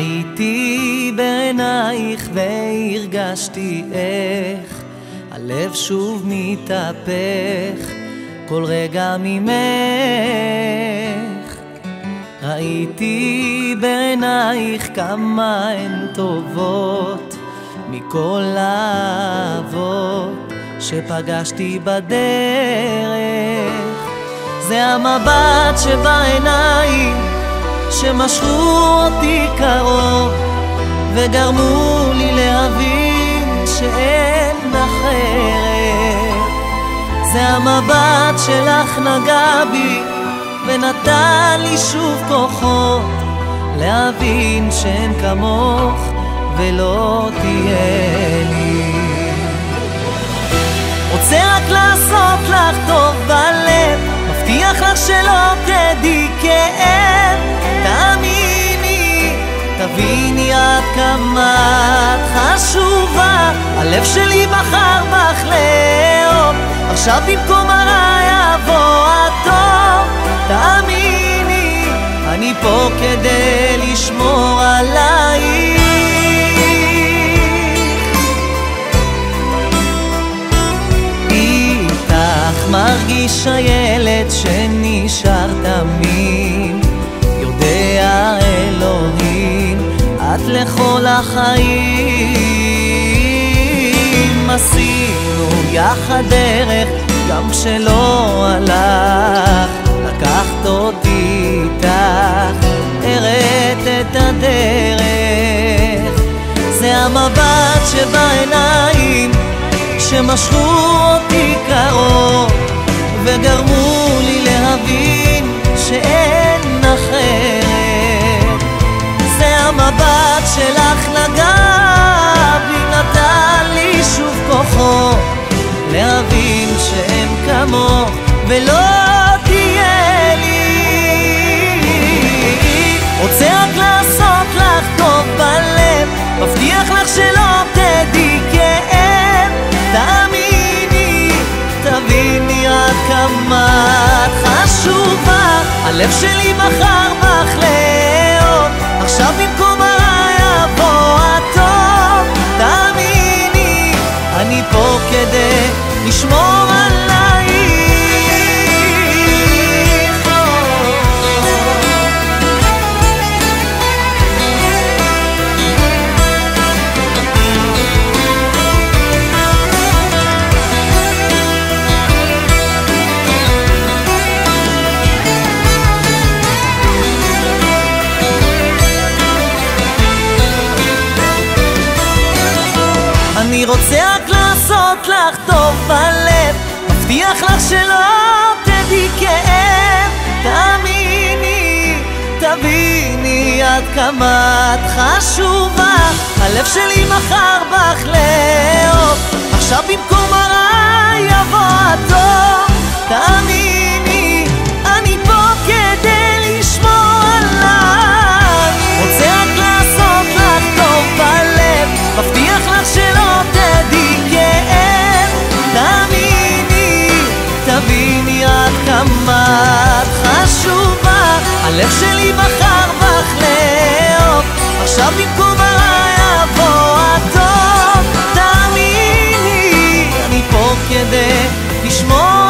ראיתי בעינייך והרגשתי איך הלב שוב מתהפך כל רגע ממך. ראיתי בעינייך כמה הן טובות מכל האהבות שפגשתי בדרך. זה המבט שבעיניים שמשכו אותי קרוב וגרמו לי להבין שאין אחרת. זה המבט שלך נגע בי ונתן לי שוב כוחות להבין שאין כמוך ולא תהיה לי. רוצה רק לעשות לך טוב בלב, מבטיח לך שלא תדעי כאב. תאמיני, תביני עד כמה את חשובה, הלב שלי בחר בך לאהוב, עכשיו במקום הרע יבוא הטוב. תאמיני, אני פה כדי לשמור עלייך. איתך מרגיש הילד שנשאר תמיד, יודע אלוהים את לכל החיים. עשינו יחד דרך גם כשלא הלך, לקחת אותי איתך, הראת את הדרך. זה המבט שבעיניים שמשכו אותי קרוב וגרמו לי להבין שאין אחרת. זה המבט שלך נגע בי, נתן לי שוב כוחות להבין שאין כמוך ולא תהיה לי. רוצה רק לעשות לך טוב בלב, מבטיח לך שלא תדעי כאב. תאמיני, תביני עד כמה את חשובה, הלב שלי בחר בך לאהוב, עכשיו במקום הרע יבוא הטוב. תאמיני, אני פה כדי לשמור עלייך. אני רוצה רק לעשות לך טוב בלב, מבטיח לך שלא תדעי כאב. תאמיני, תביני עד כמה את חשובה, הלב שלי בחר בך לאהוב, עכשיו במקום הרע יבוא הטוב. תאמיני, אני פה כדי לשמור עלייך. רוצה רק לעשות לך טוב בלב, מבטיח לך שלא תדעי כאב. תאמיני, תביני עד כמה את חשובה, הלב שלי בחר בך לאהוב, עכשיו במקום הרע יבוא הטוב. תאמיני, אני פה כדי לשמור